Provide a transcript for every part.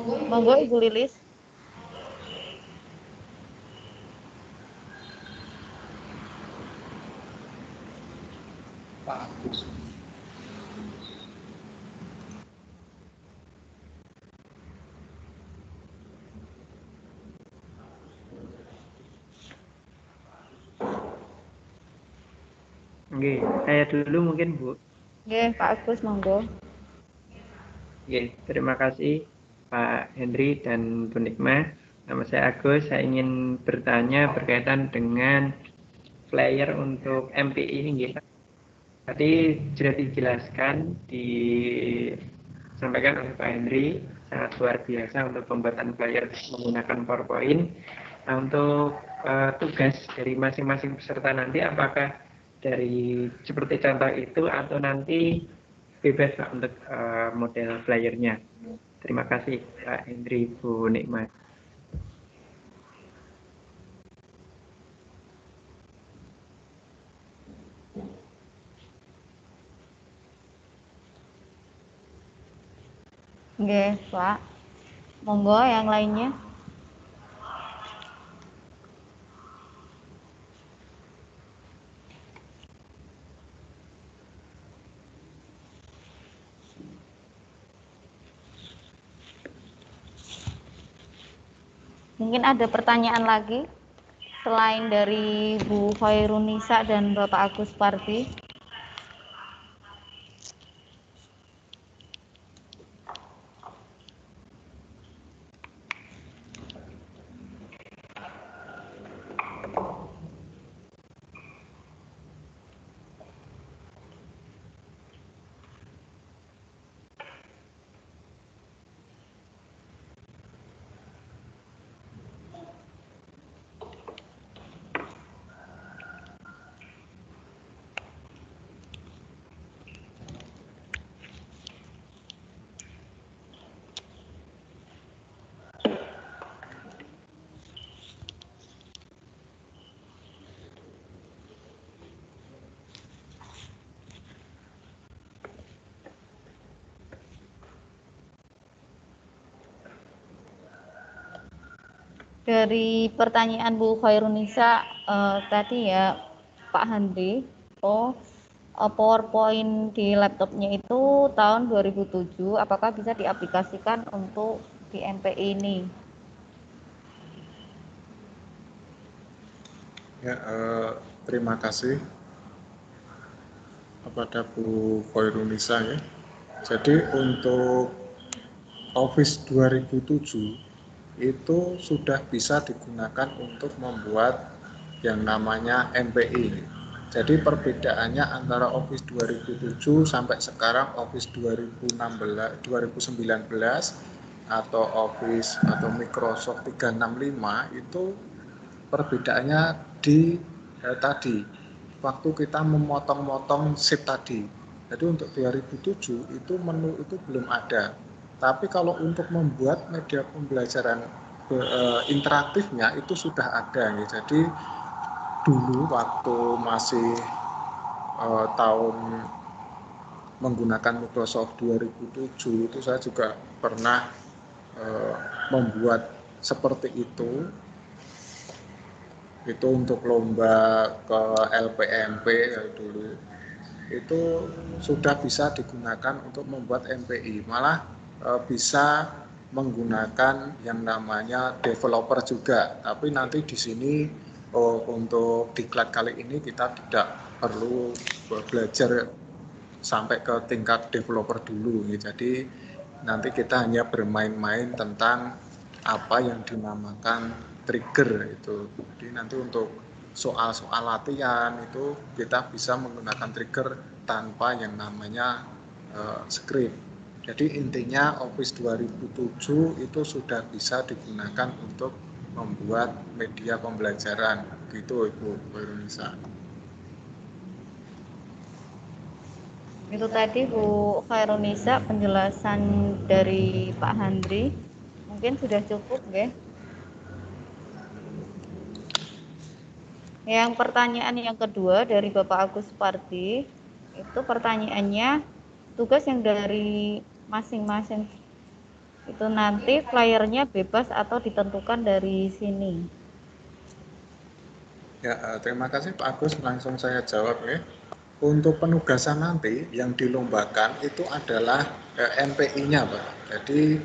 Monggo Ibu Lilis. Pak Agus. Oke, saya dulu mungkin Bu. Oke, Pak Agus, monggo. Oke, terima kasih Pak Henry dan Bu Nikmah. Nama saya Agus, saya ingin bertanya berkaitan dengan flyer untuk MPI ini. Tadi sudah dijelaskan, disampaikan oleh Pak Henry, sangat luar biasa untuk pembuatan flyer menggunakan PowerPoint. Nah, untuk tugas dari masing-masing peserta nanti, apakah dari seperti contoh itu atau nanti bebas Pak untuk model flyernya? Terima kasih Pak Hendri, Bu Nikmat. Oke, Pak. Monggo yang lainnya. Mungkin ada pertanyaan lagi selain dari Bu Khairunisa dan Bapak Agus Parti. Dari pertanyaan Bu Khairunisa tadi ya Pak Handri, PowerPoint di laptopnya itu tahun 2007, apakah bisa diaplikasikan untuk di MPI ini? Ya, terima kasih kepada Bu Khairunisa ya. Jadi untuk Office 2007 itu sudah bisa digunakan untuk membuat yang namanya MPI. Jadi perbedaannya antara Office 2007 sampai sekarang Office 2016, 2019 atau Office atau Microsoft 365 itu perbedaannya di tadi waktu kita memotong-motong sheet tadi. Jadi untuk 2007 itu menu itu belum ada. Tapi kalau untuk membuat media pembelajaran interaktifnya itu sudah ada. Ya. Jadi dulu waktu masih tahun menggunakan Microsoft 2007 itu saya juga pernah membuat seperti itu untuk lomba ke LPMP dulu itu sudah bisa digunakan untuk membuat MPI, malah bisa menggunakan yang namanya developer juga. Tapi nanti di sini untuk diklat kali ini kita tidak perlu belajar sampai ke tingkat developer dulu. Jadi nanti kita hanya bermain-main tentang apa yang dinamakan trigger itu. Jadi nanti untuk soal-soal latihan itu kita bisa menggunakan trigger tanpa yang namanya script. Jadi intinya Office 2007 itu sudah bisa digunakan untuk membuat media pembelajaran. Gitu Ibu Indonesia. Itu tadi Bu Khairunisa penjelasan dari Pak Handri. Mungkin sudah cukup ya. Yang pertanyaan yang kedua dari Bapak Agus Parti, itu pertanyaannya tugas yang dari masing-masing Itu nanti flyernya bebas atau ditentukan dari sini? Ya, terima kasih Pak Agus, langsung saya jawab ya. Untuk penugasan nanti yang dilombakan itu adalah NPI-nya Pak. Jadi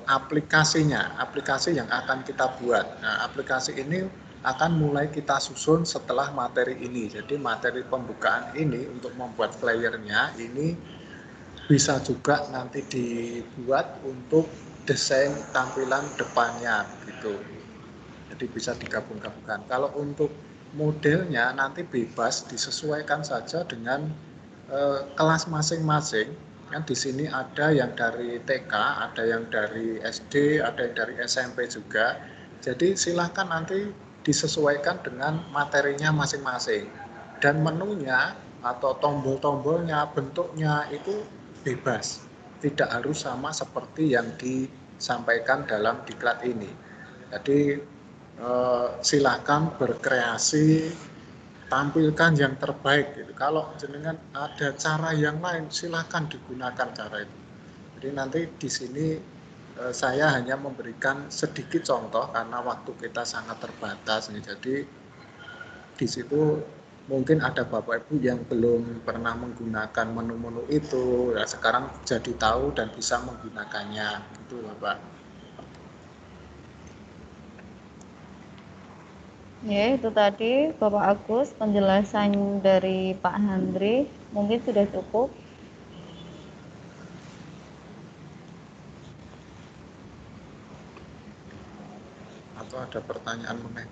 aplikasi yang akan kita buat. Nah, aplikasi ini akan mulai kita susun setelah materi ini. Jadi materi pembukaan ini untuk membuat flyernya ini bisa juga nanti dibuat untuk desain tampilan depannya gitu. Jadi bisa digabung-gabungkan. Kalau untuk modelnya nanti bebas disesuaikan saja dengan kelas masing-masing. Kan di sini ada yang dari TK, ada yang dari SD, ada yang dari SMP juga. Jadi silakan nanti disesuaikan dengan materinya masing-masing. Dan menunya atau tombol-tombolnya, bentuknya itu bebas. Tidak harus sama seperti yang disampaikan dalam diklat ini. Jadi silakan berkreasi, tampilkan yang terbaik gitu. Kalau jenengan ada cara yang lain, silakan digunakan cara itu. Jadi nanti di sini saya hanya memberikan sedikit contoh karena waktu kita sangat terbatas nih. Jadi di situ mungkin ada Bapak Ibu yang belum pernah menggunakan menu-menu itu, ya sekarang jadi tahu dan bisa menggunakannya, gitu Bapak. Ya, itu tadi Bapak Agus penjelasan dari Pak Handri mungkin sudah cukup. Atau ada pertanyaan mengenai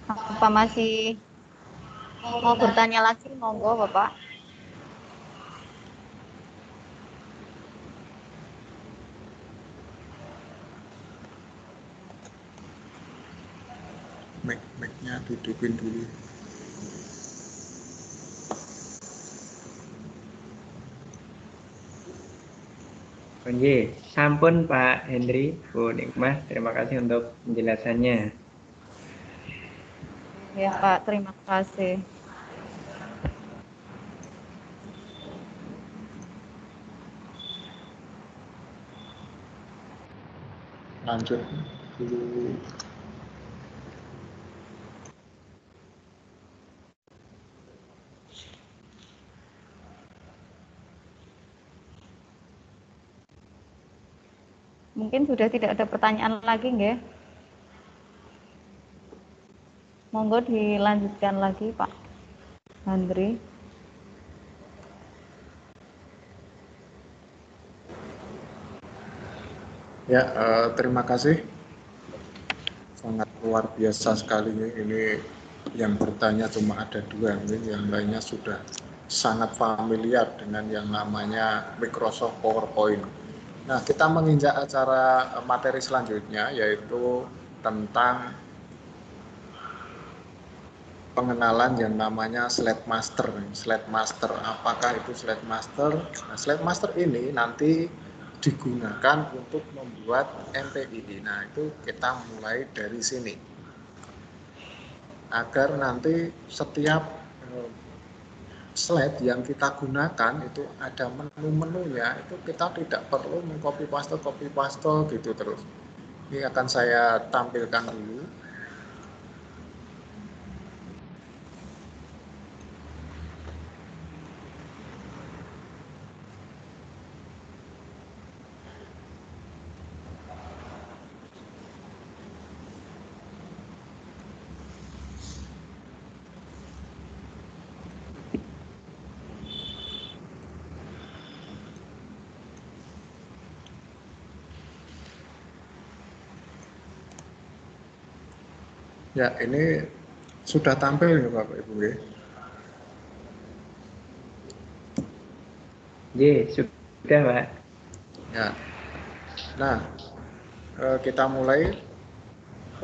Apa masih mau bertanya lagi? Monggo Bapak. mic-nya dihidupin dulu. Oke, sampun Pak Henry, Bu Nikmah, terima kasih untuk penjelasannya. Ya Pak, terima kasih. Lanjut dulu. Mungkin sudah tidak ada pertanyaan lagi nggih? Monggo dilanjutkan lagi Pak Handri. Ya, terima kasih. Sangat luar biasa sekali ini yang bertanya cuma ada 2, yang lainnya sudah sangat familiar dengan yang namanya Microsoft PowerPoint. Nah, kita menginjak acara materi selanjutnya yaitu tentang pengenalan yang namanya Slide Master. Slide Master, apakah itu Slide Master? Nah, Slide Master ini nanti digunakan untuk membuat MPI. Nah, itu kita mulai dari sini. Agar nanti setiap slide yang kita gunakan itu ada menu-menunya, itu kita tidak perlu mengcopy paste gitu terus. Ini akan saya tampilkan dulu. Ya, ini sudah tampil ya Bapak Ibu ya. Sudah Pak. Ya. Nah, kita mulai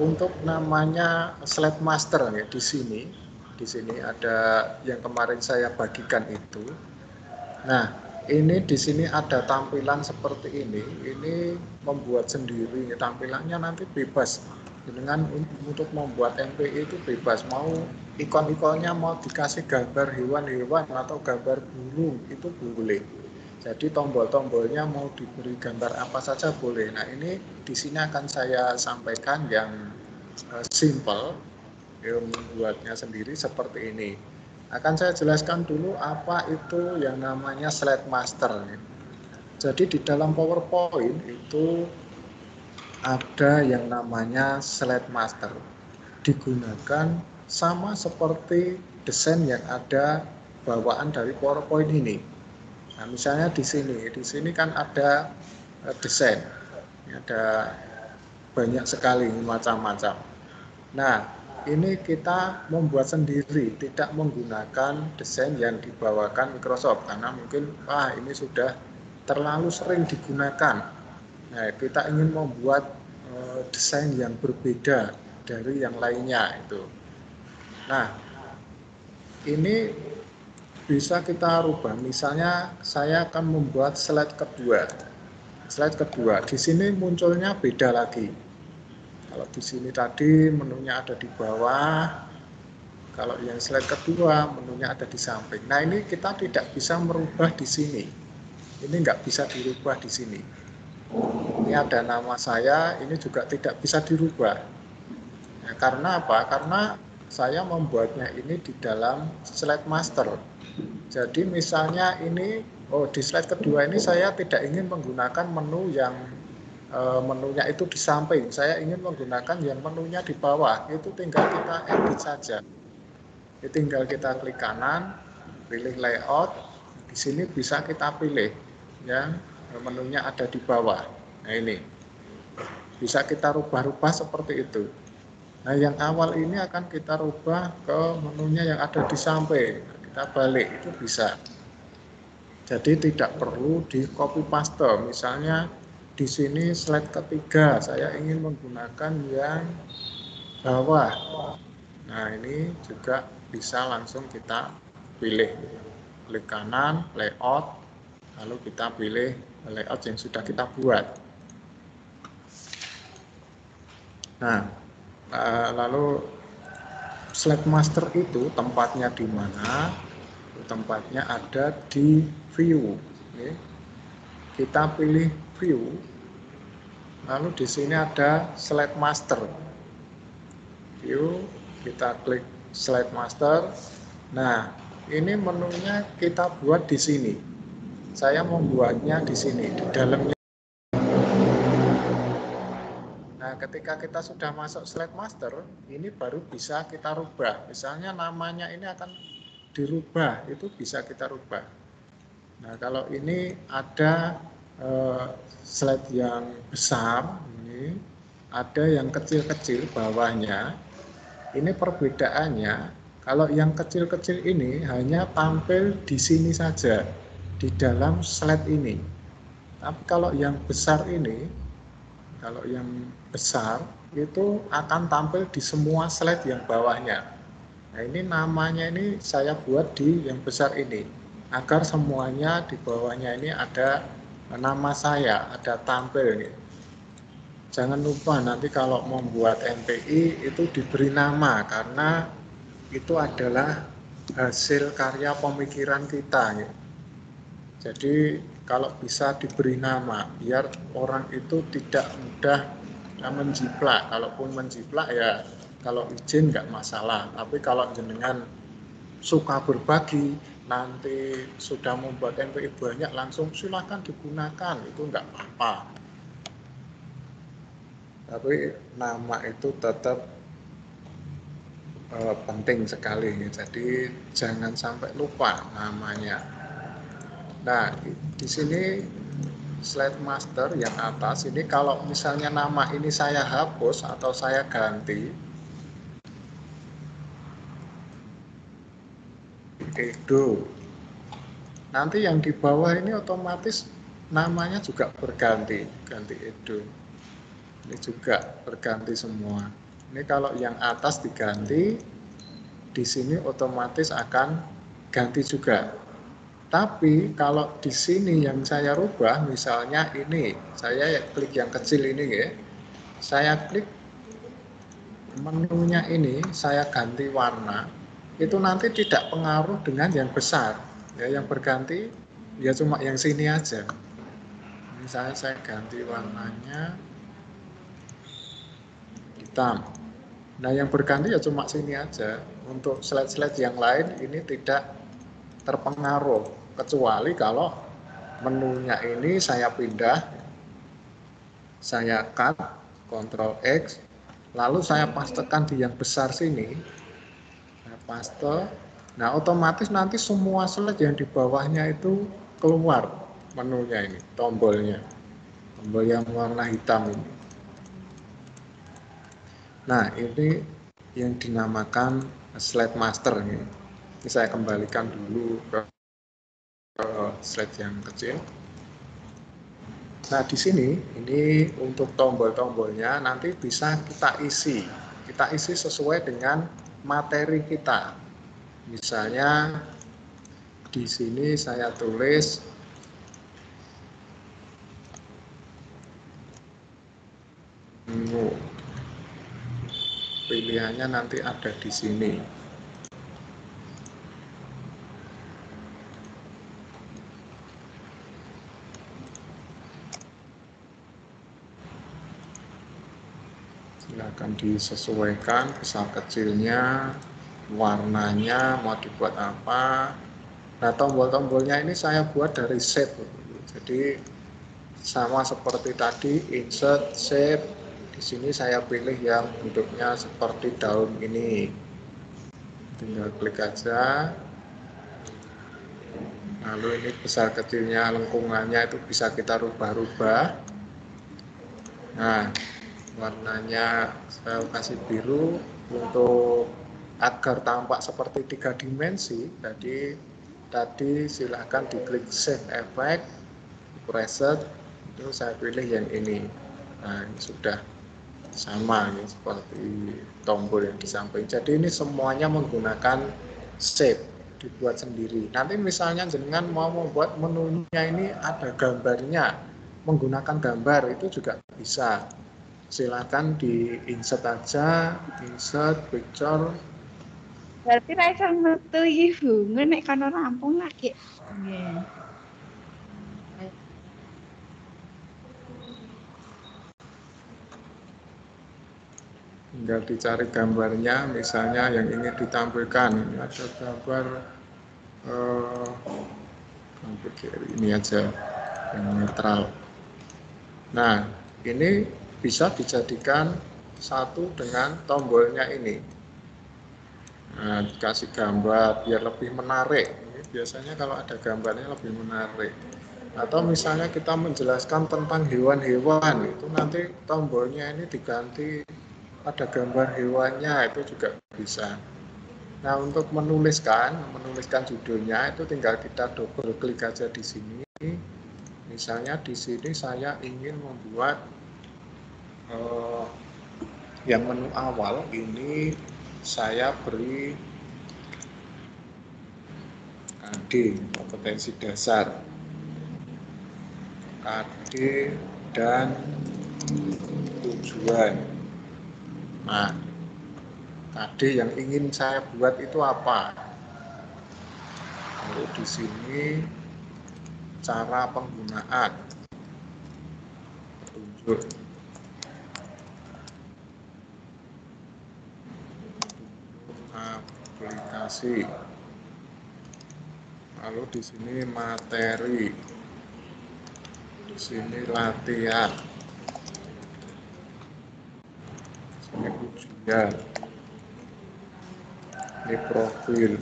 untuk namanya slide master ya di sini. Di sini ada yang kemarin saya bagikan itu. Nah, ini di sini ada tampilan seperti ini. Ini membuat sendiri. Tampilannya nanti bebas. Dengan untuk membuat MPI itu bebas, mau ikon-ikonnya mau dikasih gambar hewan-hewan atau gambar burung itu boleh. Jadi tombol-tombolnya mau diberi gambar apa saja boleh. Nah ini di sini akan saya sampaikan yang simple, yang membuatnya sendiri seperti ini. Akan saya jelaskan dulu apa itu yang namanya slide master. Jadi di dalam PowerPoint itu ada yang namanya slide master, digunakan sama seperti desain yang ada bawaan dari PowerPoint ini. Nah, misalnya di sini kan ada desain, ada banyak sekali macam-macam. Nah, ini kita membuat sendiri, tidak menggunakan desain yang dibawakan Microsoft karena mungkin ini sudah terlalu sering digunakan. Nah, kita ingin membuat desain yang berbeda dari yang lainnya itu. Nah, ini bisa kita rubah. Misalnya saya akan membuat slide kedua. Slide kedua, di sini munculnya beda lagi. Kalau di sini tadi menunya ada di bawah, kalau yang slide kedua menunya ada di samping. Nah, ini kita tidak bisa merubah di sini. Ini nggak bisa dirubah di sini. Ini ada nama saya, ini juga tidak bisa dirubah. Nah, karena apa? Karena saya membuatnya ini di dalam slide master. Jadi misalnya ini, di slide kedua ini saya tidak ingin menggunakan menu yang menunya itu di samping. Saya ingin menggunakan yang menunya di bawah. Itu tinggal kita edit saja. Tinggal kita klik kanan, pilih layout. Di sini bisa kita pilih yang menunya ada di bawah. Nah ini, bisa kita rubah-rubah seperti itu. Nah yang awal ini akan kita rubah ke menunya yang ada di samping. Kita balik, itu bisa. Jadi tidak perlu di copy paste. Misalnya di sini slide ketiga, saya ingin menggunakan yang bawah. Nah ini juga bisa langsung kita pilih. Klik kanan, layout, lalu kita pilih layout yang sudah kita buat. Nah, lalu slide master itu tempatnya di mana? Tempatnya ada di view. Kita pilih view, lalu di sini ada slide master. View, kita klik slide master. Nah, ini menunya kita buat di sini. Saya membuatnya di sini, di dalamnya. Nah, ketika kita sudah masuk slide master, ini baru bisa kita rubah. Misalnya namanya ini akan dirubah, itu bisa kita rubah. Nah, kalau ini ada slide yang besar, ini ada yang kecil-kecil bawahnya. Ini perbedaannya, kalau yang kecil-kecil ini hanya tampil di sini saja, di dalam slide ini. Tapi kalau yang besar ini, kalau yang besar itu akan tampil di semua slide yang bawahnya. Nah ini namanya ini saya buat di yang besar ini, agar semuanya di bawahnya ini ada nama saya, ada tampil. Jangan lupa nanti kalau membuat MPI itu diberi nama, karena itu adalah hasil karya pemikiran kita. Jadi kalau bisa diberi nama, biar orang itu tidak mudah menjiplak. Kalaupun menjiplak ya kalau izin nggak masalah. Tapi kalau jenengan suka berbagi, nanti sudah membuat MPI banyak, langsung silakan digunakan, itu nggak apa-apa. Tapi nama itu tetap penting sekali. Jadi jangan sampai lupa namanya. Nah, di sini slide master yang atas ini kalau misalnya nama ini saya hapus atau saya ganti, Edo. Nanti yang di bawah ini otomatis namanya juga berganti, ganti Edo. Ini juga berganti semua. Ini kalau yang atas diganti, di sini otomatis akan ganti juga. Tapi kalau di sini yang saya rubah, misalnya ini, saya klik yang kecil ini ya, saya klik menunya ini saya ganti warna, itu nanti tidak pengaruh dengan yang besar. Ya, yang berganti ya cuma yang sini aja. Misalnya saya ganti warnanya hitam. Nah, yang berganti ya cuma sini aja. Untuk slide-slide yang lain ini tidak terpengaruh, kecuali kalau menunya ini saya pindah, saya cut, Ctrl X, lalu saya pastekan di yang besar sini, saya paste. Nah, otomatis nanti semua slide yang di bawahnya itu keluar menunya ini, tombolnya, tombol yang warna hitam ini. Nah, ini yang dinamakan slide master ini. Ini saya kembalikan dulu ke slide yang kecil. Nah, di sini ini untuk tombol-tombolnya nanti bisa kita isi. Kita isi sesuai dengan materi kita. Misalnya di sini saya tulis menu. Pilihannya nanti ada di sini. Silakan disesuaikan besar kecilnya, warnanya mau dibuat apa. Nah, tombol-tombolnya ini saya buat dari shape. Jadi sama seperti tadi, insert, shape. Di sini saya pilih yang bentuknya seperti daun ini. Tinggal klik aja. Lalu ini besar kecilnya, lengkungannya itu bisa kita rubah-rubah. Nah, warnanya saya kasih biru untuk agar tampak seperti 3 dimensi. Jadi tadi silahkan diklik save effect, preset, itu saya pilih yang ini. Nah, ini sudah sama ini seperti tombol yang di samping. Jadi ini semuanya menggunakan shape, dibuat sendiri. Nanti misalnya jenengan mau membuat menunya ini ada gambarnya, menggunakan gambar itu juga bisa. Silakan di insert aja, insert picture. Berarti ra iso metu iki bunga nek kono rampung lagi. Nggih. Tinggal dicari gambarnya, misalnya yang ingin ditampilkan. Ini ada gambar ini aja, yang netral. Nah, ini bisa dijadikan satu dengan tombolnya ini. Nah, dikasih gambar biar lebih menarik. Ini biasanya kalau ada gambarnya lebih menarik. Atau misalnya kita menjelaskan tentang hewan-hewan, itu nanti tombolnya ini diganti ada gambar hewannya, itu juga bisa. Nah, untuk menuliskan judulnya itu tinggal kita double klik aja di sini. Misalnya di sini saya ingin membuat yang menu awal ini saya beri KD, kompetensi dasar, KD dan tujuan. Nah, KD yang ingin saya buat itu apa? Lalu di sini cara penggunaan, petunjuk, aplikasi. Lalu di sini materi, di sini latihan, di sini ujian, ini profil.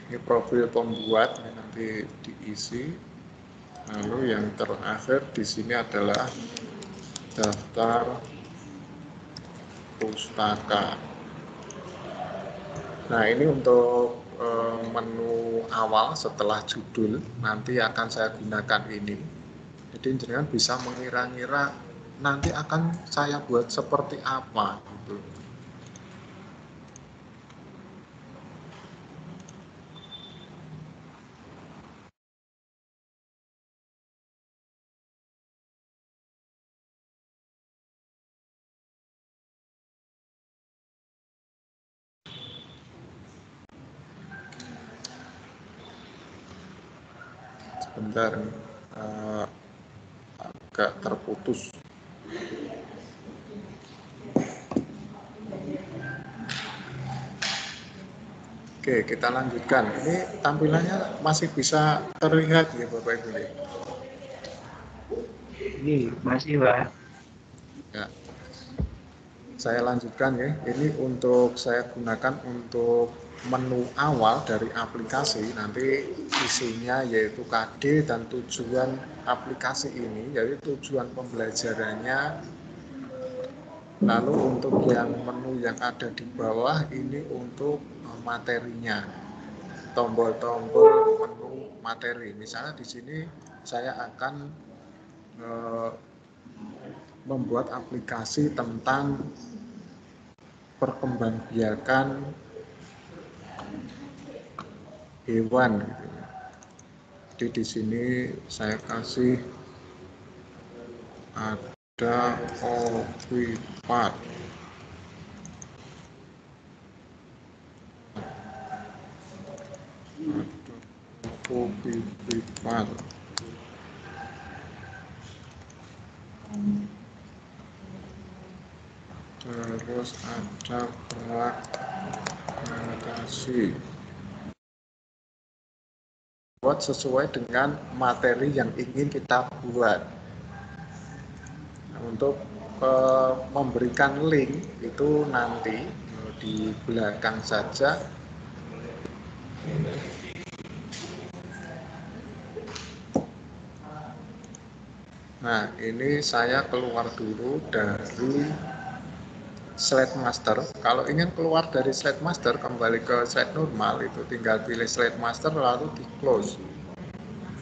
Ini profil pembuat, ini nanti diisi. Lalu yang terakhir di sini adalah daftar pustaka. Nah, ini untuk menu awal setelah judul, nanti akan saya gunakan ini. Jadi jangan bisa mengira-ngira nanti akan saya buat seperti apa gitu. Bentar, agak terputus. Oke, kita lanjutkan. Ini tampilannya masih bisa terlihat ya Bapak Ibu. Ini masih Pak. Ya. Saya lanjutkan ya. Ini untuk saya gunakan untuk menu awal dari aplikasi. Nanti isinya yaitu KD dan tujuan aplikasi ini, yaitu tujuan pembelajarannya. Lalu untuk yang menu yang ada di bawah ini untuk materinya. Tombol-tombol menu materi. Misalnya di sini saya akan membuat aplikasi tentang perkembangbiakan hewan. Jadi di sini saya kasih ada ovipat. Ovipat. Terus ada fragmentasi. Buat sesuai dengan materi yang ingin kita buat. Nah, untuk memberikan link itu nanti di belakang saja. Nah, ini saya keluar dulu dari slide master. Kalau ingin keluar dari slide master, kembali ke slide normal, itu tinggal pilih slide master lalu di close.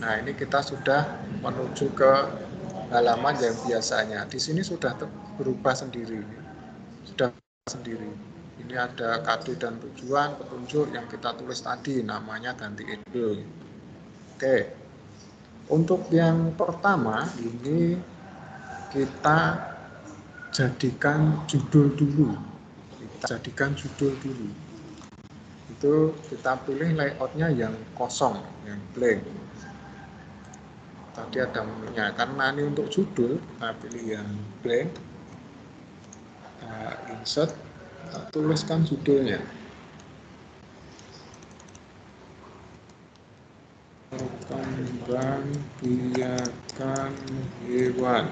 Nah, ini kita sudah menuju ke halaman yang biasanya. Di sini sudah berubah sendiri. Sudah sendiri. Ini ada kado dan tujuan, petunjuk yang kita tulis tadi, namanya ganti edo. Oke. Untuk yang pertama, ini kita jadikan judul dulu. Itu kita pilih layoutnya yang kosong, yang blank. Tadi ada menunya, karena ini untuk judul, kita pilih yang blank. Kita insert, kita tuliskan judulnya. Perkembangbiakan hewan.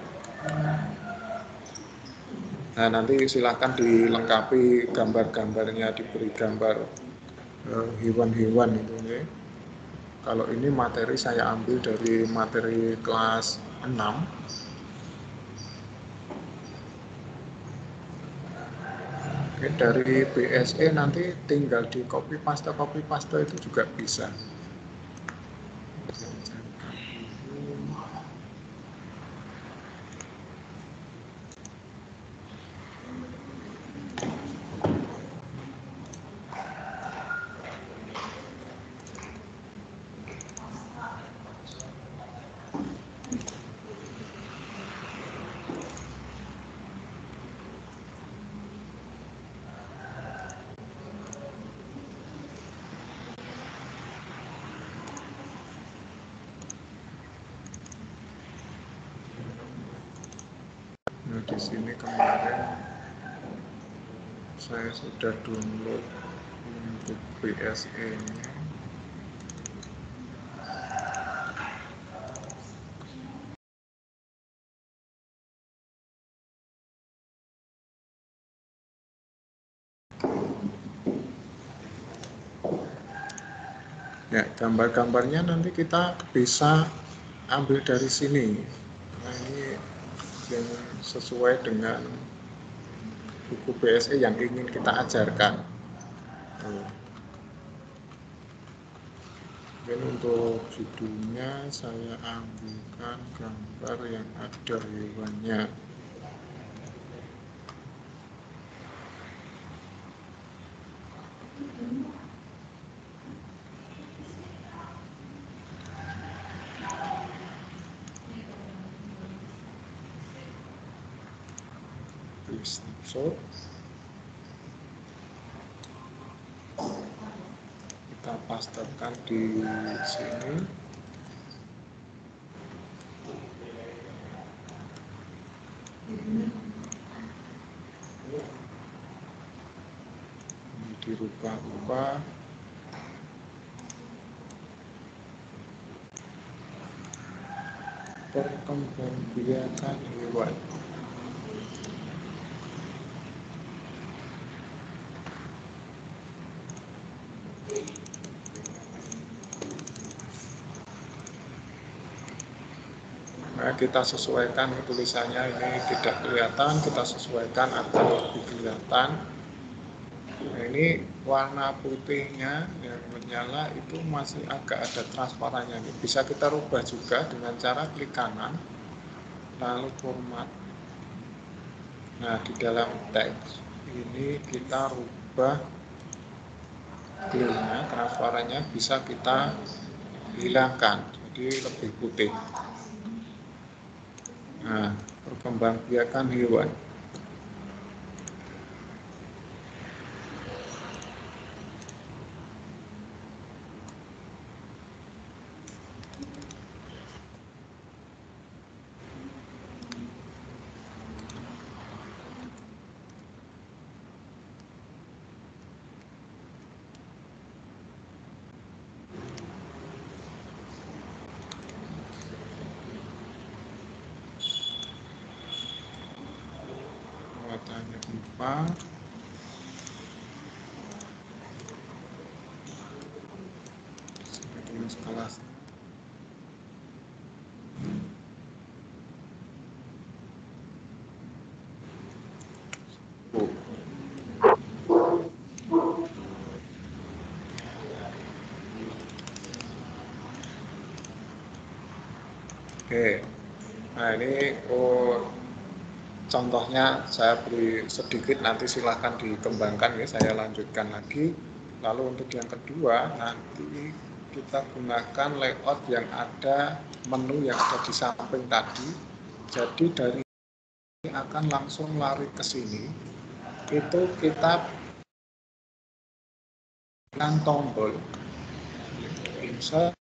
Nah, nanti silakan dilengkapi gambar-gambarnya, diberi gambar hewan-hewan itu ya. Kalau ini materi saya ambil dari materi kelas 6. Oke, dari BSE nanti tinggal di copy paste itu juga bisa. Nah, di sini kemarin saya sudah download untuk BSE-nya. Ya, gambar-gambarnya nanti kita bisa ambil dari sini. Nah, ini yang sesuai dengan buku BSE yang ingin kita ajarkan. Mungkin untuk judulnya saya ambilkan gambar yang ada hewannya. So, kita pastekan di sini. buka-buka. Perkembangbiakan hewan. Nah, kita sesuaikan tulisannya, ini tidak kelihatan, kita sesuaikan agar lebih kelihatan. Nah, ini warna putihnya yang menyala itu masih agak ada transparannya. Bisa kita rubah juga dengan cara klik kanan, lalu format. Nah, di dalam teks ini kita rubah clear-nya, transparannya bisa kita hilangkan, jadi lebih putih. Nah, perkembangbiakan hewan. Muatannya 4. Tulis kelas. Oke, nah ini contohnya saya beri sedikit, nanti silahkan dikembangkan ya, saya lanjutkan lagi. Lalu untuk yang kedua, nanti kita gunakan layout yang ada menu yang ada di samping tadi. Jadi dari ini akan langsung lari ke sini. Itu kita tekan tombol insert.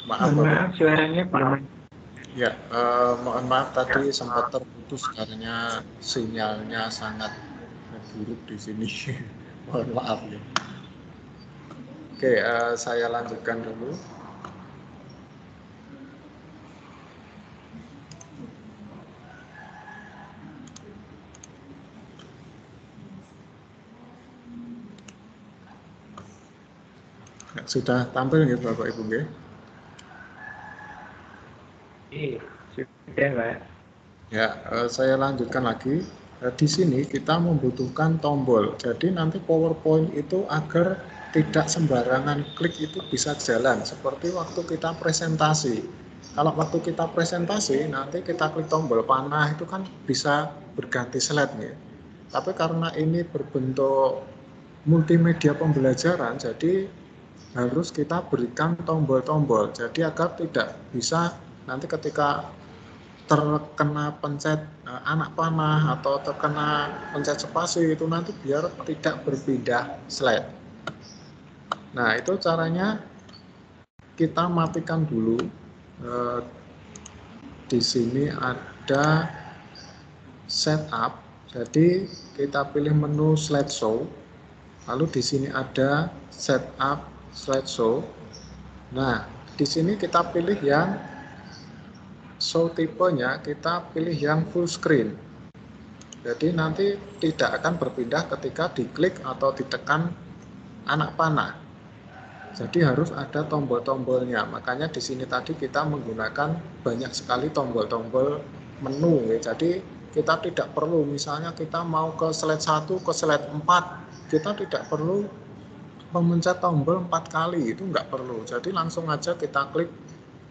Maaf, suaranya belum. Ya, mohon maaf tadi sempat terputus karena sinyalnya sangat buruk di sini. Mohon maaf ya. Oke, saya lanjutkan dulu. Ya, sudah tampil ya Bapak Ibu ya? Sudah, Pak. Ya, saya lanjutkan lagi. Di sini kita membutuhkan tombol. Jadi nanti PowerPoint itu agar tidak sembarangan klik itu bisa jalan. Seperti waktu kita presentasi. Kalau waktu kita presentasi, nanti kita klik tombol panah itu kan bisa berganti slide ya. Tapi karena ini berbentuk multimedia pembelajaran, jadi harus kita berikan tombol-tombol. Jadi agar tidak bisa nanti ketika terkena pencet anak panah atau terkena pencet spasi itu nanti biar tidak berpindah slide. Nah, itu caranya kita matikan dulu di sini ada setup. Jadi kita pilih menu slideshow. Lalu di sini ada setup slideshow. Nah, di sini kita pilih yang show tipenya, kita pilih yang full screen. Jadi nanti tidak akan berpindah ketika diklik atau ditekan anak panah. Jadi harus ada tombol-tombolnya. Makanya di sini tadi kita menggunakan banyak sekali tombol-tombol menu. Jadi kita tidak perlu, misalnya kita mau ke slide 1, ke slide 4, kita tidak perlu memencet tombol 4 kali, itu nggak perlu. Jadi langsung aja kita klik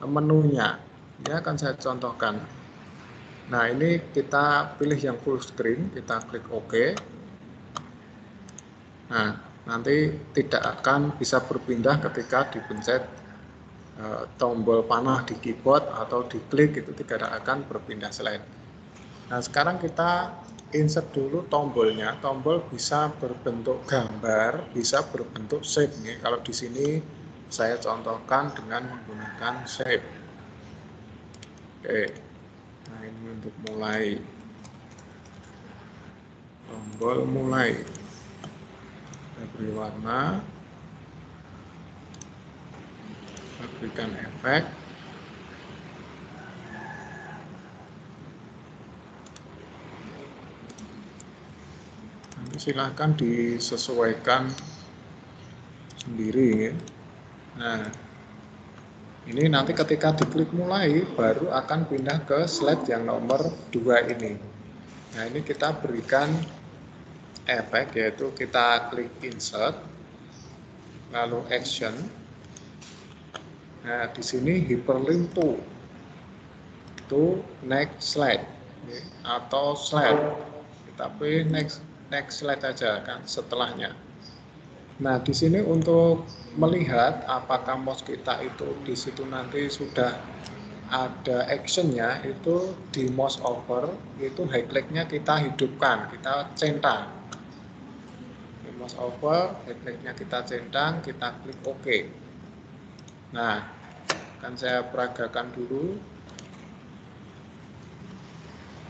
menunya. Ini akan saya contohkan. Nah, ini kita pilih yang full screen, kita klik OK. Nah, nanti tidak akan bisa berpindah ketika dipencet tombol panah di keyboard atau diklik, itu tidak akan berpindah slide. Nah, sekarang kita insert dulu tombolnya. Tombol bisa berbentuk gambar, bisa berbentuk shape nih. Kalau di sini saya contohkan dengan menggunakan shape. Oke. Nah, ini untuk mulai. Tombol mulai. Saya beri warna. Saya berikan efek. Nanti silahkan disesuaikan sendiri ya. Nah, ini nanti ketika diklik mulai baru akan pindah ke slide yang nomor 2 ini. Nah, ini kita berikan efek, yaitu kita klik insert lalu action. Nah, di sini hyperlink to next slide atau slide. Kita pilih next slide aja kan setelahnya. Nah, di sini untuk melihat apakah mouse kita itu di situ nanti sudah ada actionnya, itu di mouse over, itu high click-nya kita hidupkan, kita centang. Di mouse over, high click-nya kita centang, kita klik OK. Nah, akan saya peragakan dulu.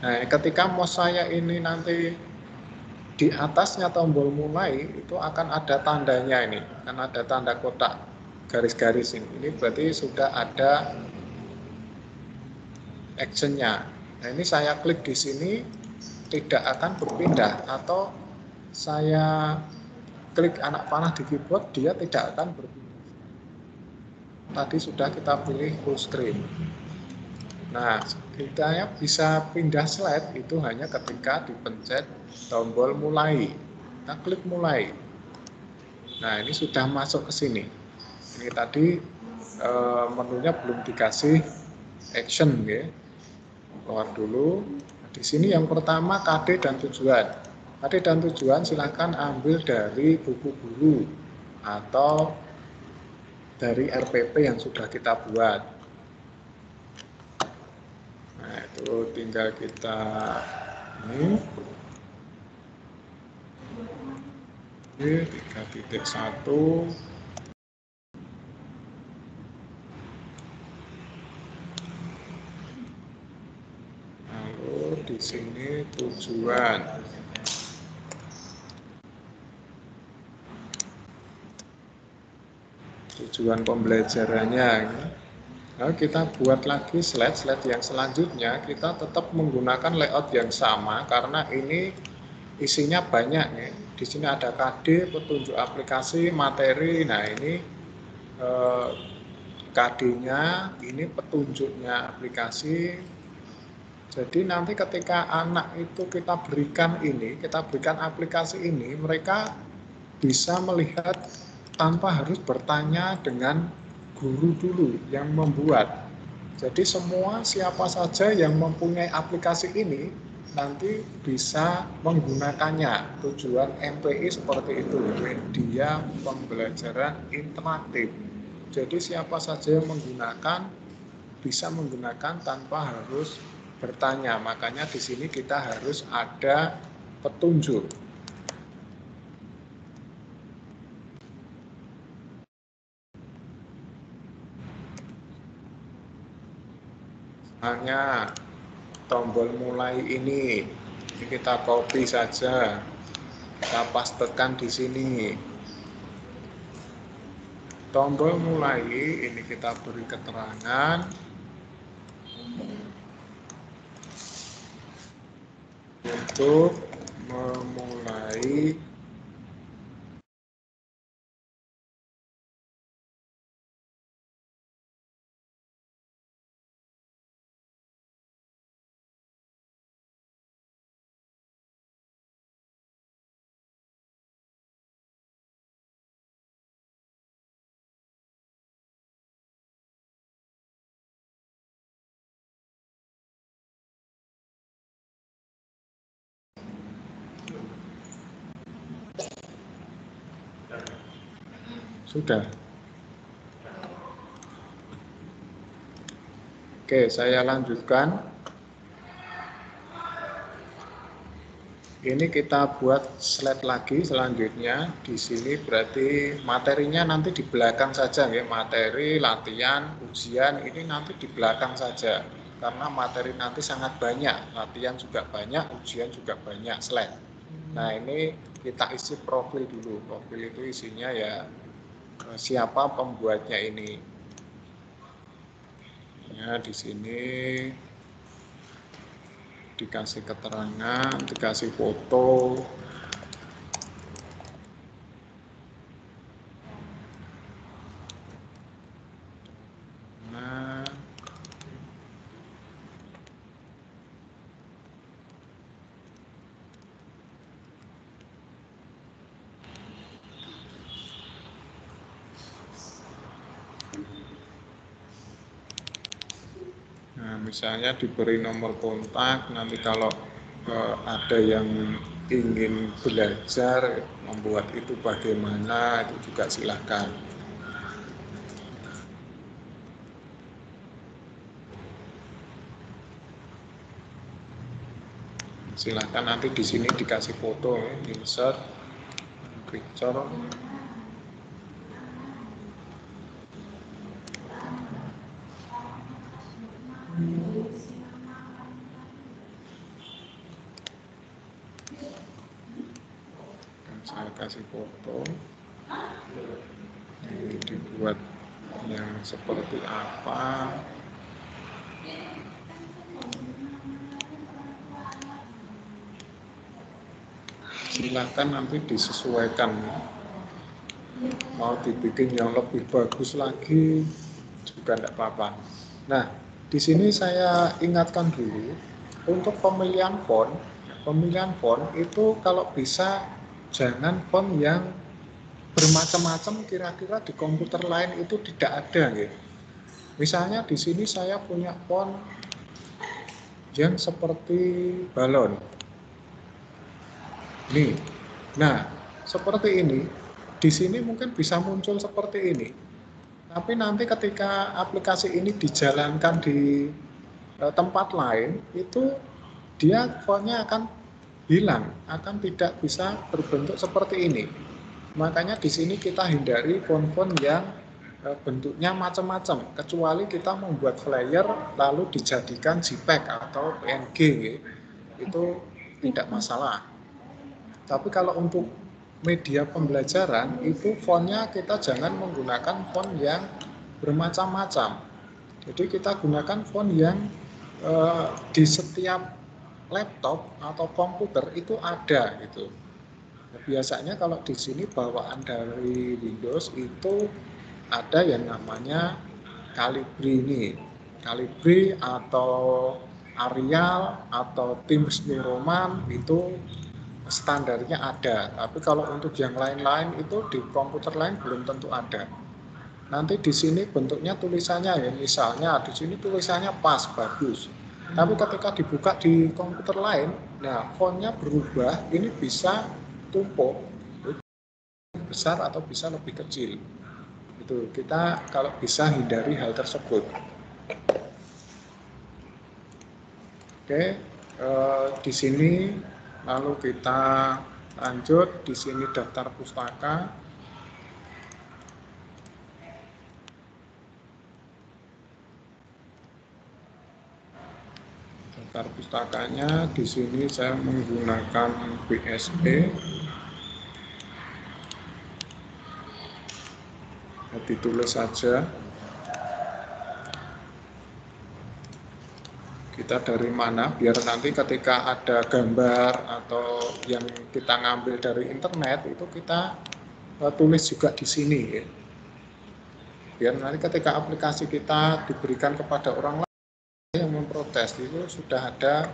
Nah, ketika mouse saya ini nanti di atasnya tombol mulai itu akan ada tandanya ini, akan ada tanda kotak garis-garis ini. Ini berarti sudah ada actionnya. Nah, ini saya klik di sini tidak akan berpindah, atau saya klik anak panah di keyboard dia tidak akan berpindah. Tadi sudah kita pilih full screen. Nah, kita bisa pindah slide itu hanya ketika dipencet tombol mulai. Kita klik mulai. Nah, ini sudah masuk ke sini. Ini tadi menunya belum dikasih action ya. Keluar dulu. Di sini yang pertama KD dan tujuan. KD dan tujuan silahkan ambil dari buku guru atau dari RPP yang sudah kita buat. Nah, itu tinggal kita ini 3.1. Lalu di sini tujuan. Tujuan pembelajarannya. Lalu kita buat lagi slide-slide yang selanjutnya, kita tetap menggunakan layout yang sama karena ini isinya banyak nih. Di sini ada KD, petunjuk aplikasi, materi. Nah, ini KD-nya, ini petunjuknya aplikasi. Jadi nanti ketika anak itu kita berikan ini, kita berikan aplikasi ini, mereka bisa melihat tanpa harus bertanya dengan guru dulu yang membuat. Jadi semua siapa saja yang mempunyai aplikasi ini nanti bisa menggunakannya. Tujuan MPI seperti itu, media pembelajaran interaktif. Jadi siapa saja yang menggunakan bisa menggunakan tanpa harus bertanya. Makanya di sini kita harus ada petunjuk. Hanya tombol mulai ini kita copy saja, kita pastekan di sini. Tombol mulai ini kita beri keterangan untuk memulai sudah. Oke, saya lanjutkan. Ini kita buat slide lagi selanjutnya. Di sini berarti materinya nanti di belakang saja ya. Materi, latihan, ujian ini nanti di belakang saja. Karena materi nanti sangat banyak. Latihan juga banyak, ujian juga banyak slide. Nah, ini kita isi profil dulu. Profil itu isinya ya siapa pembuatnya ini. Ya, di sini dikasih keterangan, dikasih foto. Nah, misalnya diberi nomor kontak, nanti kalau ada yang ingin belajar membuat itu bagaimana, itu juga silahkan. Silahkan nanti di sini dikasih foto, insert picture. Saya kasih foto, ini dibuat yang seperti apa. Silakan nanti disesuaikan, mau dibikin yang lebih bagus lagi juga tidak apa-apa. Nah, di sini saya ingatkan dulu untuk pemilihan font itu kalau bisa jangan font yang bermacam-macam, kira-kira di komputer lain itu tidak ada gitu. Misalnya di sini saya punya font yang seperti balon. Nih, nah seperti ini, di sini mungkin bisa muncul seperti ini. Tapi nanti ketika aplikasi ini dijalankan di tempat lain, itu dia fontnya akan hilang, akan tidak bisa berbentuk seperti ini. Makanya di sini kita hindari font-font yang bentuknya macam-macam, kecuali kita membuat flyer lalu dijadikan JPEG atau PNG, itu tidak masalah. Tapi kalau untuk media pembelajaran itu fontnya kita jangan menggunakan font yang bermacam-macam. Jadi kita gunakan font yang di setiap laptop atau komputer itu ada gitu. Biasanya kalau di sini bawaan dari Windows itu ada yang namanya Calibri ini. Calibri atau Arial atau Times New Roman itu standarnya ada, tapi kalau untuk yang lain-lain itu di komputer lain belum tentu ada. Nanti di sini bentuknya tulisannya ya, misalnya di sini tulisannya pas, bagus. Tapi ketika dibuka di komputer lain, nah fontnya berubah, ini bisa tumpuk, besar atau bisa lebih kecil. Itu kita kalau bisa hindari hal tersebut. Oke, di sini lalu kita lanjut, di sini daftar pustaka. pustakanya di sini saya menggunakan BSE. Ditulis saja kita dari mana, biar nanti ketika ada gambar atau yang kita ngambil dari internet itu kita tulis juga di sini ya. Biar nanti ketika aplikasi kita diberikan kepada orang lain yang memprotes itu sudah ada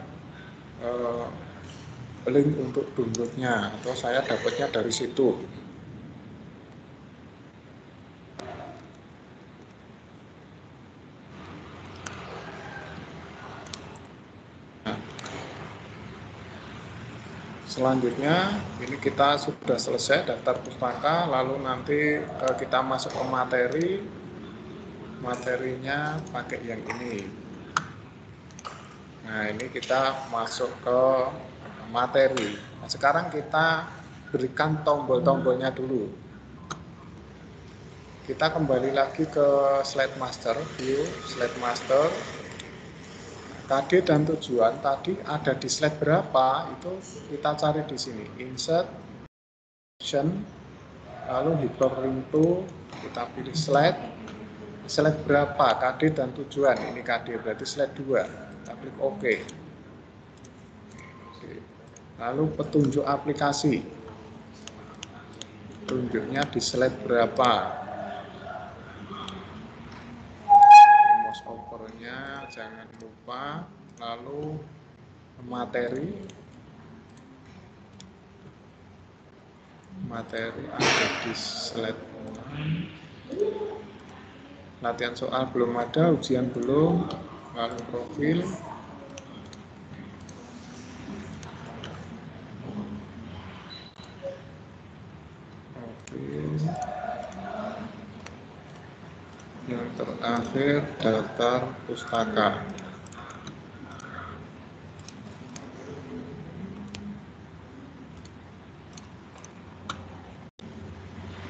link untuk downloadnya atau saya dapatnya dari situ. Selanjutnya ini kita sudah selesai daftar pustaka, lalu nanti kita masuk ke materinya pakai yang ini. Nah ini kita masuk ke materi. Nah, sekarang kita berikan tombol-tombolnya dulu. Kita kembali lagi ke slide master, view slide master. KD dan tujuan tadi ada di slide berapa itu kita cari di sini, insert, option, lalu hyperlink to, kita pilih slide berapa, KD dan tujuan, ini KD berarti slide 2, kita klik OK. Lalu petunjuk aplikasi, tunjuknya di slide berapa, mouse over-nya jangan lupa, lalu materi ada di slide 6. Latihan soal belum ada, ujian belum, lalu profil. Oke. Yang terakhir daftar pustaka.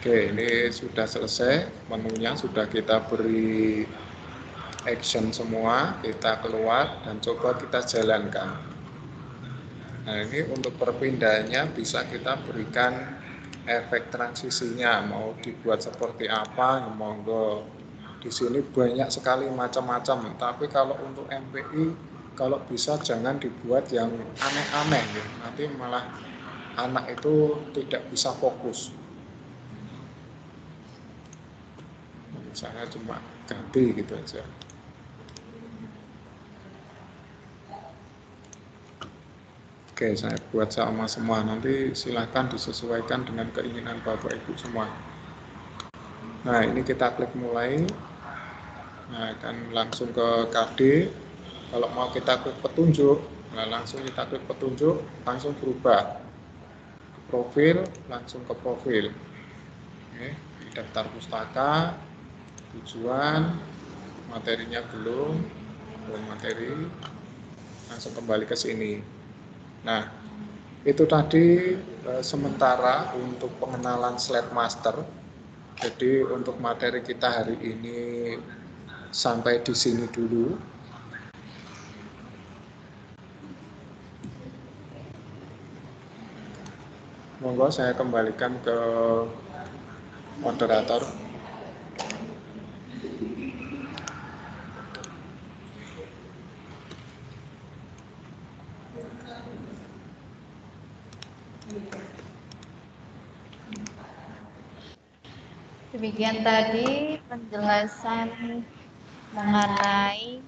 Oke, ini sudah selesai, menunya sudah kita beri action semua, kita keluar dan coba kita jalankan. Nah ini untuk perpindahannya bisa kita berikan efek transisinya, mau dibuat seperti apa, monggo. Di sini banyak sekali macam-macam, tapi kalau untuk MPI, kalau bisa jangan dibuat yang aneh-aneh, ya. Nanti malah anak itu tidak bisa fokus. Saya cuma ganti gitu aja. Oke, saya buat sama semua. Nanti silahkan disesuaikan dengan keinginan Bapak Ibu semua. Nah, ini kita klik mulai. Nah, akan langsung ke KD. Kalau mau kita klik petunjuk, nah langsung kita klik petunjuk, langsung berubah. Profil, langsung ke profil. Oke, daftar pustaka. Tujuan, materinya belum materi, langsung kembali ke sini. Nah, itu tadi sementara untuk pengenalan slide master. Jadi untuk materi kita hari ini sampai di sini dulu. Monggo saya kembalikan ke moderator. Demikian tadi penjelasan mengenai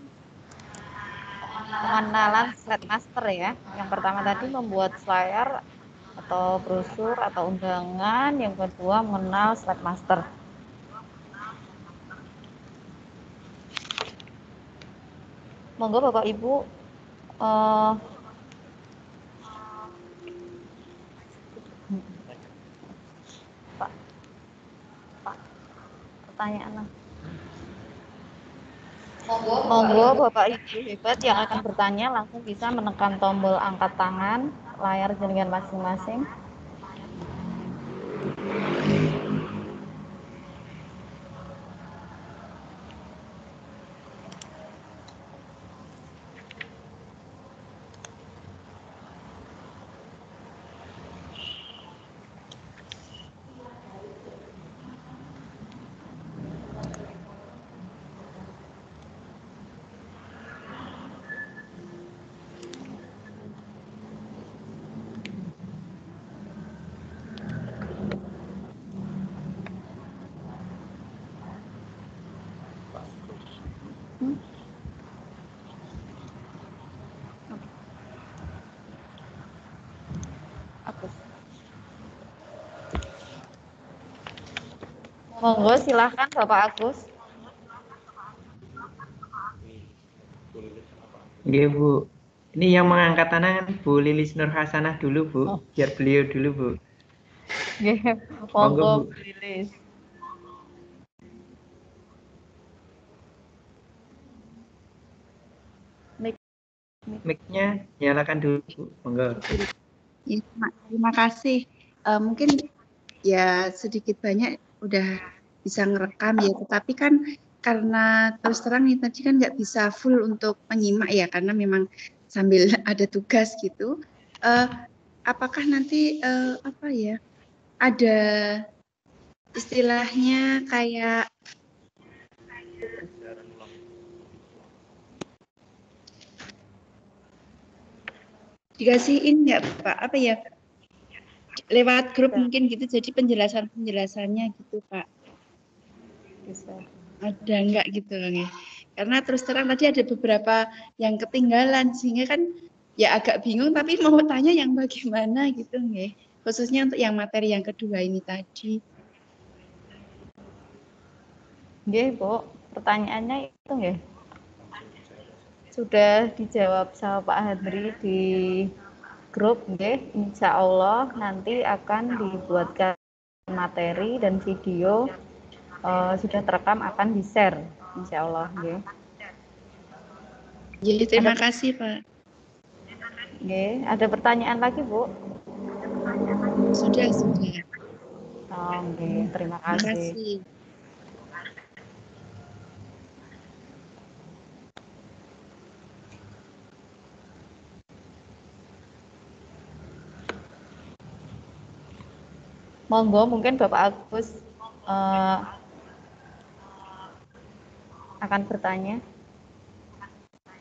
pengenalan slide master ya. Yang pertama tadi membuat flyer atau brosur atau undangan, yang kedua mengenal slide master. Monggo Bapak Ibu Pak, pertanyaan. Monggo Bapak Ibu hebat yang akan bertanya langsung bisa menekan tombol angkat tangan layar jaringan masing-masing. Monggo silahkan Bapak Agus. Iya Bu. Ini yang mengangkat tangan Bu Lilis Nur Hasanah dulu Bu. Biar beliau dulu Bu. Nggih, Monggo monggo Bu. Bu Lilis. Mic-nya nyalakan dulu Bu. Monggo. Ya, terima kasih. Mungkin ya sedikit banyak udah bisa ngerekam ya, tetapi kan karena terus terang ini tadi kan nggak bisa full untuk menyimak ya, karena memang sambil ada tugas gitu. Apakah nanti apa ya, ada istilahnya kayak dikasihin nggak Pak, apa ya, lewat grup mungkin gitu, jadi penjelasannya gitu Pak, Bisa. ada nggak gitu loh nih, karena terus terang tadi ada beberapa yang ketinggalan sehingga kan ya agak bingung tapi mau tanya yang bagaimana gitu nih, khususnya untuk yang materi yang kedua ini tadi. Nggih, Bu. Pertanyaannya itu nggih. Sudah dijawab sama Pak Hadri di grup nggih. Insya Allah nanti akan dibuatkan materi dan video sudah terekam akan di-share. Insya Allah nggih. Jadi terima kasih Pak. Nggih, ada pertanyaan lagi, Bu? Sudah. Oh, nggih, terima Terima kasih. kasih. Monggo mungkin Bapak Agus akan bertanya.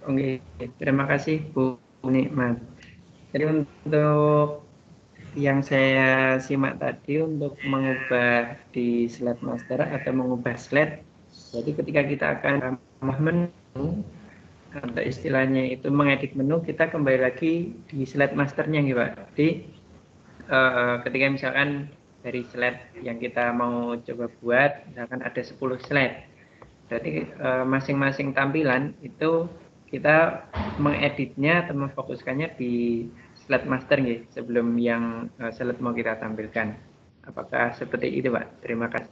Oke, terima kasih Bu Nikmat. Jadi untuk yang saya simak tadi untuk mengubah di slide master atau mengubah slide, jadi ketika kita akan tambah menu atau istilahnya itu mengedit menu, kita kembali lagi di slide masternya gitu Pak. Jadi ketika misalkan dari slide yang kita mau coba buat, misalkan ada 10 slide, berarti masing-masing tampilan itu kita mengeditnya atau memfokuskannya di slide master nih, sebelum yang slide mau kita tampilkan. Apakah seperti itu Pak? Terima kasih.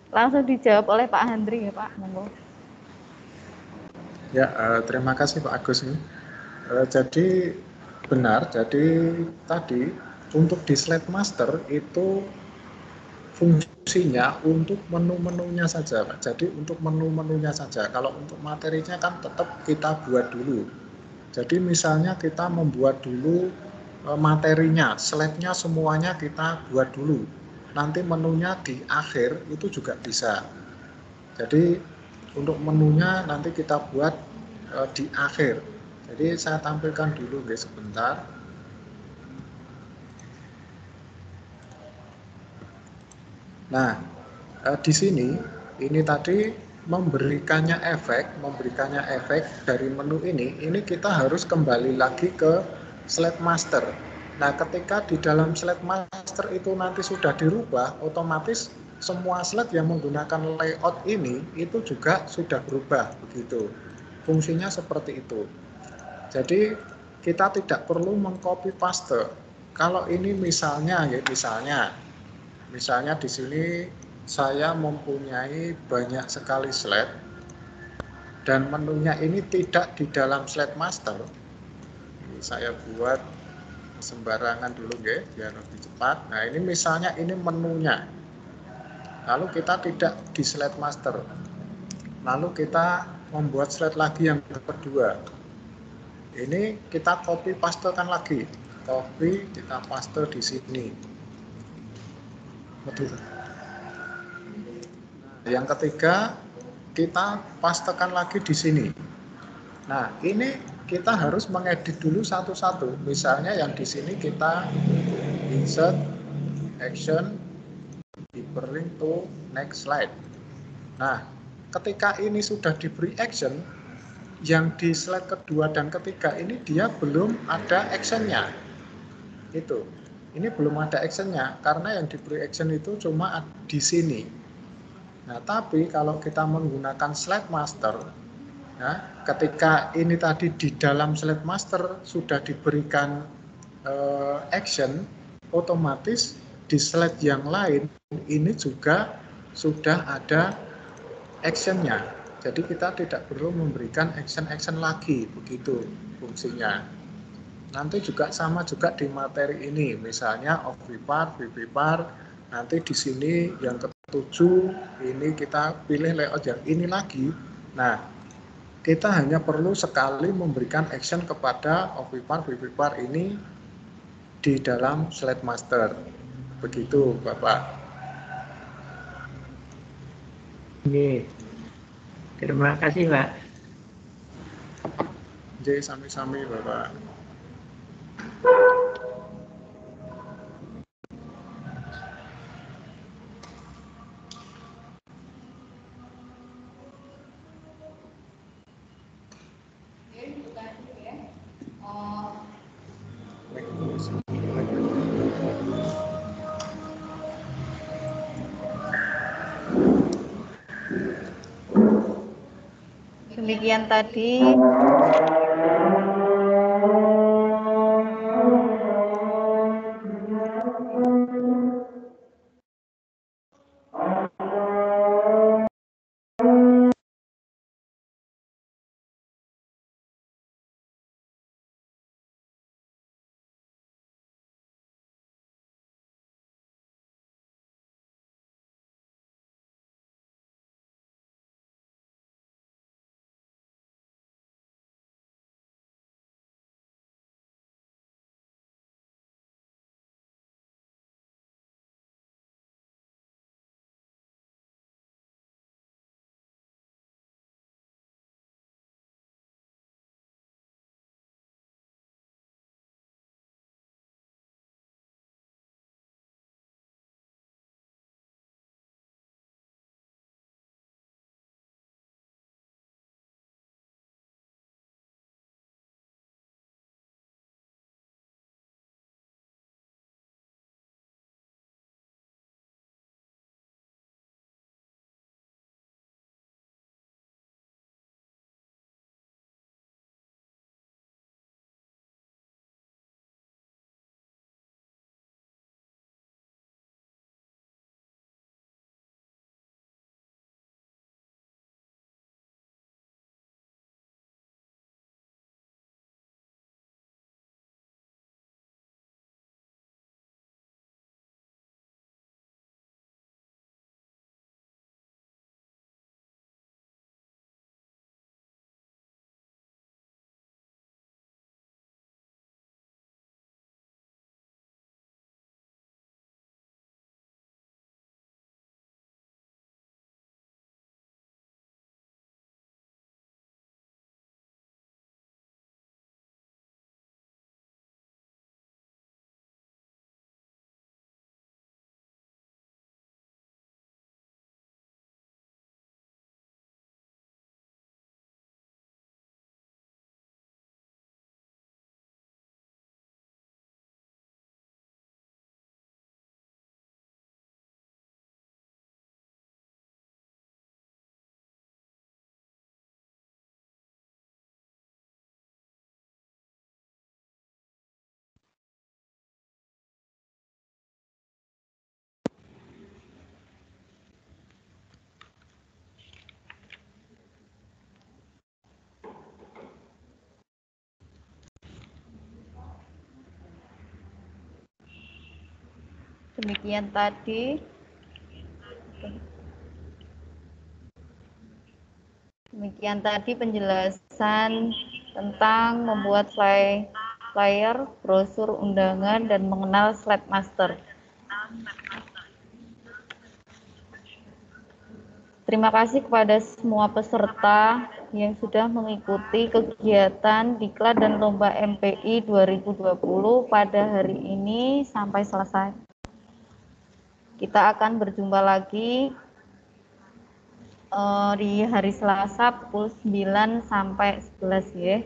Langsung dijawab oleh Pak Handri ya Pak, monggo. Ya, terima kasih Pak Agus. Jadi benar, jadi tadi untuk di slide master itu fungsinya untuk menu-menunya saja Pak. Jadi untuk menu-menunya saja. Kalau untuk materinya kan tetap kita buat dulu. Jadi misalnya kita membuat dulu materinya, slide-nya semuanya kita buat dulu. Nanti menunya di akhir itu juga bisa. Jadi untuk menunya nanti kita buat di akhir. Jadi saya tampilkan dulu guys sebentar. Nah, di sini ini tadi memberikannya efek dari menu ini kita harus kembali lagi ke slide master. Nah, ketika di dalam slide master itu nanti sudah dirubah, otomatis semua slide yang menggunakan layout ini itu juga sudah berubah begitu. Fungsinya seperti itu. Jadi kita tidak perlu mengcopy paste. Kalau ini misalnya di sini saya mempunyai banyak sekali slide dan menunya ini tidak di dalam slide master. Ini saya buat sembarangan dulu ya, biar lebih cepat. Nah, ini misalnya ini menunya. Lalu kita tidak di slide master. Lalu kita membuat slide lagi yang kedua. Ini kita copy pastekan lagi. Copy, kita paste di sini. Betul. Yang ketiga, kita pastekan lagi di sini. Nah, ini kita harus mengedit dulu satu-satu. Misalnya yang di sini kita insert action hyperlink to next slide. Nah, ketika ini sudah diberi action, yang di slide kedua dan ketiga ini dia belum ada actionnya. Itu. Ini belum ada actionnya karena yang diberi action itu cuma di sini. Nah, tapi kalau kita menggunakan slide master, ya, ketika ini tadi di dalam slide master sudah diberikan action, otomatis di slide yang lain ini juga sudah ada actionnya. Jadi kita tidak perlu memberikan action-action lagi, begitu fungsinya. Nanti juga sama juga di materi ini, misalnya ovipar, vivipar, nanti di sini yang ketujuh ini kita pilih layout yang ini lagi. Nah, kita hanya perlu sekali memberikan action kepada ovipar, vivipar ini di dalam slide master. Begitu, Bapak. Oke. Terima kasih, Pak. Jadi sami-sami, Bapak. Demikian tadi demikian tadi penjelasan tentang membuat flyer, brosur undangan, dan mengenal slide master. Terima kasih kepada semua peserta yang sudah mengikuti kegiatan Diklat dan Lomba MPI 2020 pada hari ini sampai selesai. Kita akan berjumpa lagi di hari Selasa pukul 9 sampai 11 ya.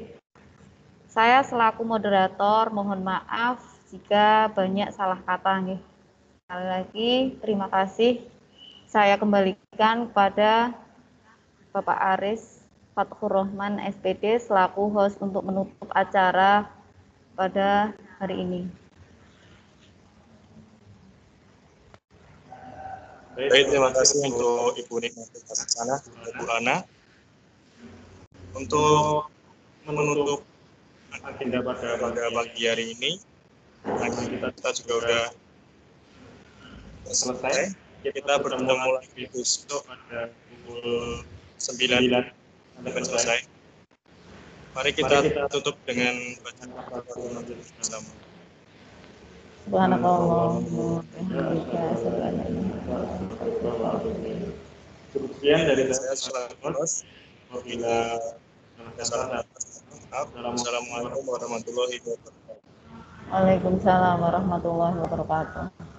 Saya selaku moderator mohon maaf jika banyak salah kata nggih. Sekali lagi terima kasih. Saya kembalikan kepada Bapak Aris Fathur Rahman SPD selaku host untuk menutup acara pada hari ini. Baik, terima kasih untuk Ibu Nikmati Kasana, Bu Ana. Untuk menutup agenda pada pagi hari ini, kita juga sudah selesai. Kita bertemu lagi besok pada pukul 9 sampai selesai. Mari kita tutup dengan bacaan majelis bersama. Sekian dari saya selaku host. Apabila ada salah maaf. Assalamualaikum warahmatullahi wabarakatuh. Waalaikumsalam warahmatullahi wabarakatuh.